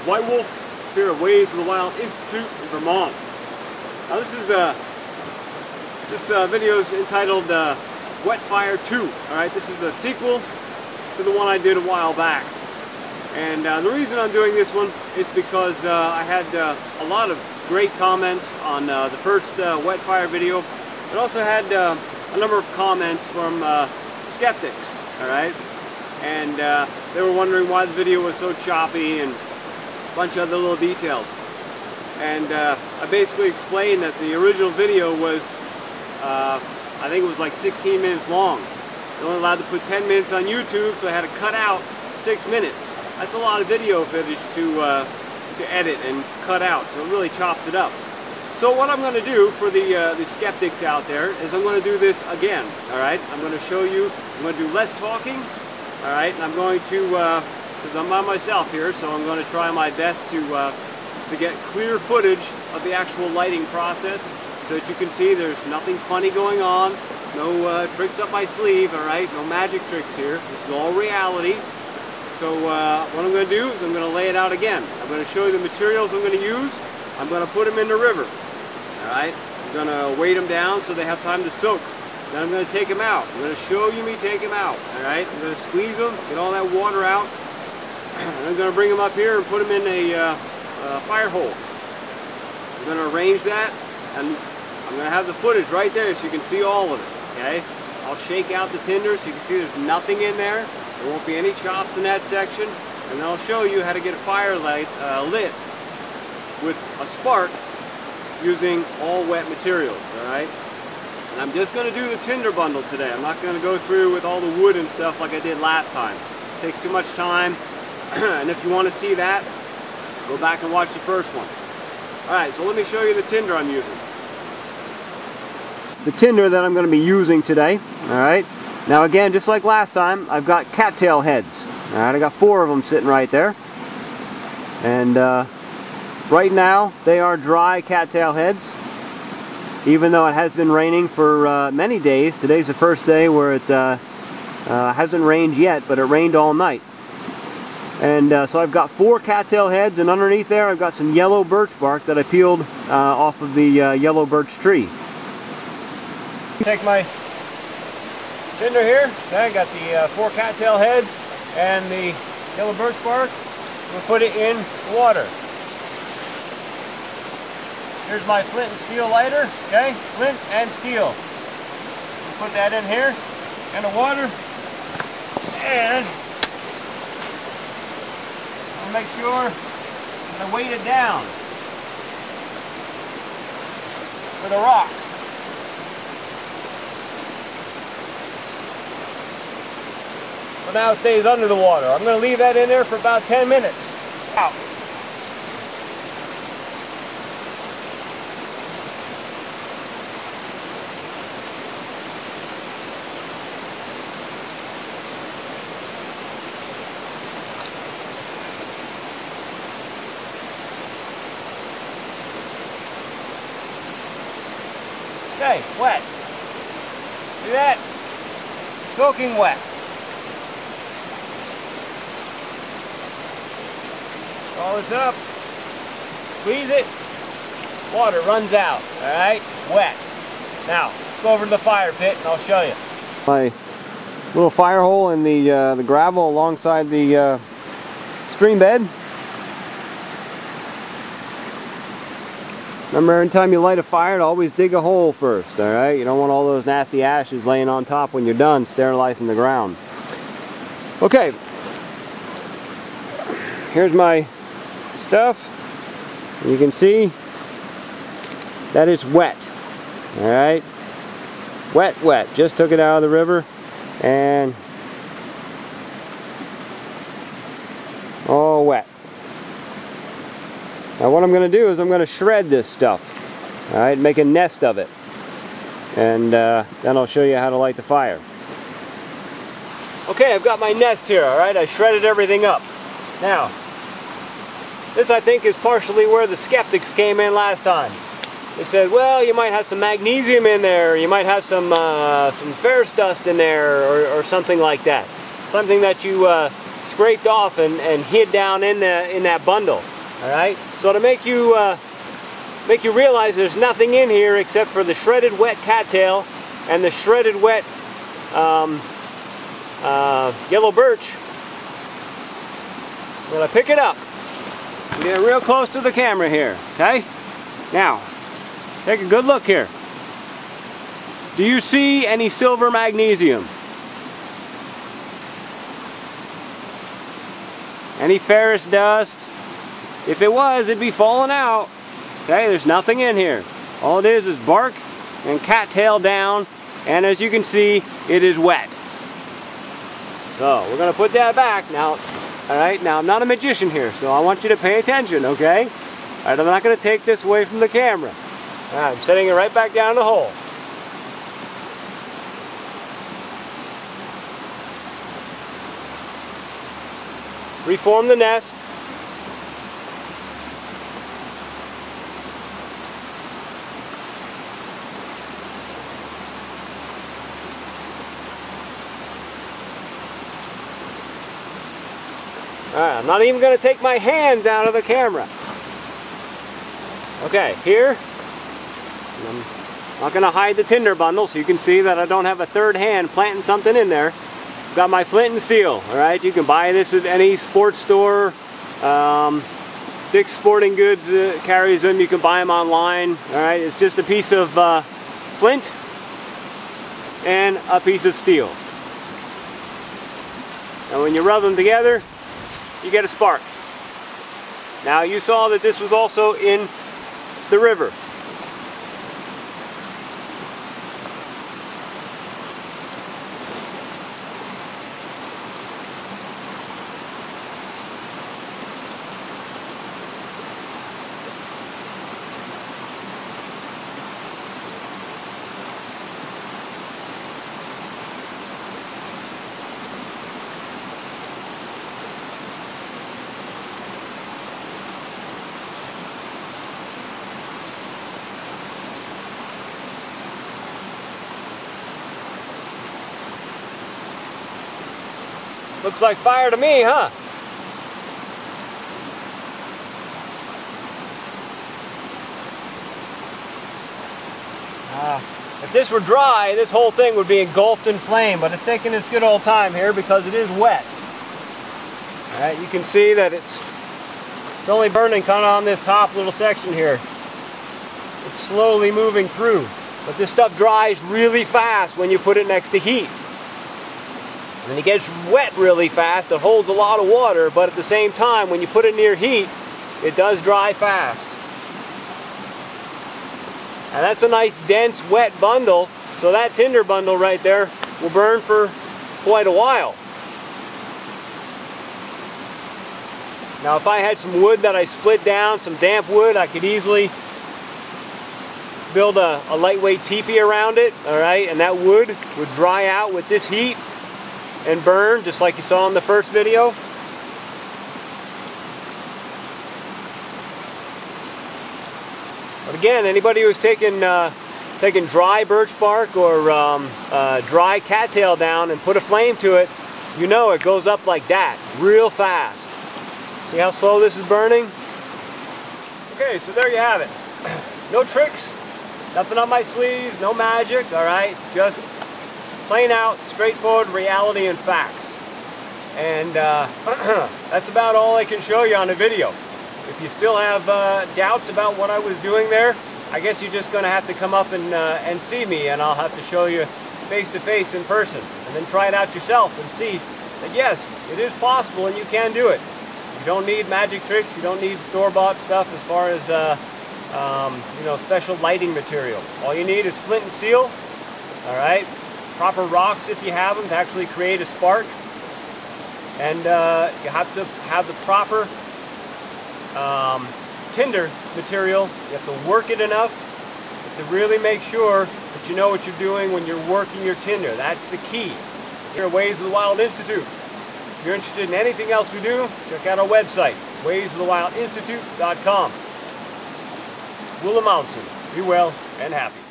White Wolf here at Ways of the Wild Institute in Vermont. Now this video is entitled Wet Fire 2. Alright, this is a sequel to the one I did a while back. And the reason I'm doing this one is because I had a lot of great comments on the first Wet Fire video. It also had a number of comments from skeptics, alright? And they were wondering why the video was so choppy and a bunch of other little details. And I basically explained that the original video was, I think it was like 16 minutes long. They're only allowed to put 10 minutes on YouTube, so I had to cut out 6 minutes. That's a lot of video footage to edit and cut out, so it really chops it up. So what I'm going to do for the skeptics out there is I'm going to do this again. All right, I'm going to show you. I'm going to do less talking. All right, and I'm going to, because I'm by myself here, so I'm going to try my best to get clear footage of the actual lighting process, so that you can see there's nothing funny going on, no tricks up my sleeve. All right, no magic tricks here. This is all reality. So what I'm going to do is I'm going to lay it out again. I'm going to show you the materials I'm going to use. I'm going to put them in the river. Alright, I'm going to weight them down so they have time to soak. Then I'm going to take them out. I'm going to show you me take them out. Alright, I'm going to squeeze them, get all that water out. And I'm going to bring them up here and put them in a fire hole. I'm going to arrange that, and I'm going to have the footage right there so you can see all of it. Okay, I'll shake out the tinder so you can see there's nothing in there. There won't be any chops in that section, and then I'll show you how to get a fire lit with a spark using all wet materials, alright? And I'm just going to do the tinder bundle today. I'm not going to go through with all the wood and stuff like I did last time. It takes too much time, and if you want to see that, go back and watch the first one. Alright, so let me show you the tinder I'm using. The tinder that I'm going to be using today, alright? Now again, just like last time, I've got cattail heads. Alright, I got 4 of them sitting right there. And right now, they are dry cattail heads. Even though it has been raining for many days. Today's the first day where it hasn't rained yet, but it rained all night. And so I've got 4 cattail heads, and underneath there I've got some yellow birch bark that I peeled off of the yellow birch tree. Take my tinder here. Okay, I got the 4 cattail heads and the yellow birch bark. We'll put it in water. Here's my flint and steel lighter. Okay, flint and steel. We'll put that in here in the water, and I'll make sure I weight it down with a rock. So now it stays under the water. I'm going to leave that in there for about 10 minutes. Out. Okay, wet. See that? Soaking wet. Roll this up, squeeze it, water runs out, alright, wet. Now, let's go over to the fire pit and I'll show you. My little fire hole in the gravel alongside the stream bed. Remember, every time you light a fire, to always dig a hole first, alright? You don't want all those nasty ashes laying on top when you're done sterilizing the ground. Okay, here's my stuff. You can see that it's wet. Alright, wet. Just took it out of the river and all wet. Now what I'm going to do is I'm going to shred this stuff. Alright, make a nest of it, and then I'll show you how to light the fire. Okay, I've got my nest here. Alright, I shredded everything up. Now, this I think is partially where the skeptics came in last time. They said, well, you might have some magnesium in there, you might have some ferrous dust in there, or something like that. Something that you scraped off and hid down in that bundle. Alright, so to make you realize there's nothing in here except for the shredded wet cattail and the shredded wet yellow birch, I'm going to pick it up. Get real close to the camera here, okay? Now, take a good look here. Do you see any silver magnesium? Any ferrous dust? If it was, it'd be falling out. Okay, there's nothing in here. All it is bark and cattail down, and as you can see, it is wet. So, we're going to put that back now. Alright, now I'm not a magician here, so I want you to pay attention, okay? Alright, I'm not going to take this away from the camera. Alright, I'm setting it right back down in the hole. Reform the nest. Alright, I'm not even going to take my hands out of the camera. Okay, here, I'm not going to hide the tinder bundle so you can see that I don't have a third hand planting something in there. I've got my flint and steel, alright? You can buy this at any sports store. Dick's Sporting Goods carries them. You can buy them online, alright? It's just a piece of flint and a piece of steel. And when you rub them together, you get a spark. Now you saw that this was also in the river. Looks like fire to me, huh? If this were dry, this whole thing would be engulfed in flame, but it's taking its good old time here because it is wet. Alright, you can see that it's only burning kind of on this top little section here. It's slowly moving through, but this stuff dries really fast when you put it next to heat. And it gets wet really fast. It holds a lot of water, but at the same time, when you put it near heat, it does dry fast. And that's a nice, dense, wet bundle. So that tinder bundle right there will burn for quite a while. Now, if I had some wood that I split down, some damp wood, I could easily build a lightweight teepee around it, all right? And that wood would dry out with this heat and burn, just like you saw in the first video. But again, anybody who's taken dry birch bark or dry cattail down and put a flame to it, you know it goes up like that, real fast. See how slow this is burning? Okay, so there you have it. No tricks, nothing on my sleeves, no magic, alright? Just plain out, straightforward reality and facts. And that's about all I can show you on the video. If you still have doubts about what I was doing there, I guess you're just going to have to come up and see me, and I'll have to show you face to face in person, and then try it out yourself and see that yes, it is possible and you can do it. You don't need magic tricks, you don't need store-bought stuff as far as you know, special lighting material. All you need is flint and steel, all right? Proper rocks if you have them to actually create a spark, and you have to have the proper tinder material. You have to work it enough to really make sure that you know what you're doing when you're working your tinder. That's the key. Here at Ways of the Wild Institute. If you're interested in anything else we do, check out our website, waysofthewildinstitute.com. Willem Alson. Be well and happy.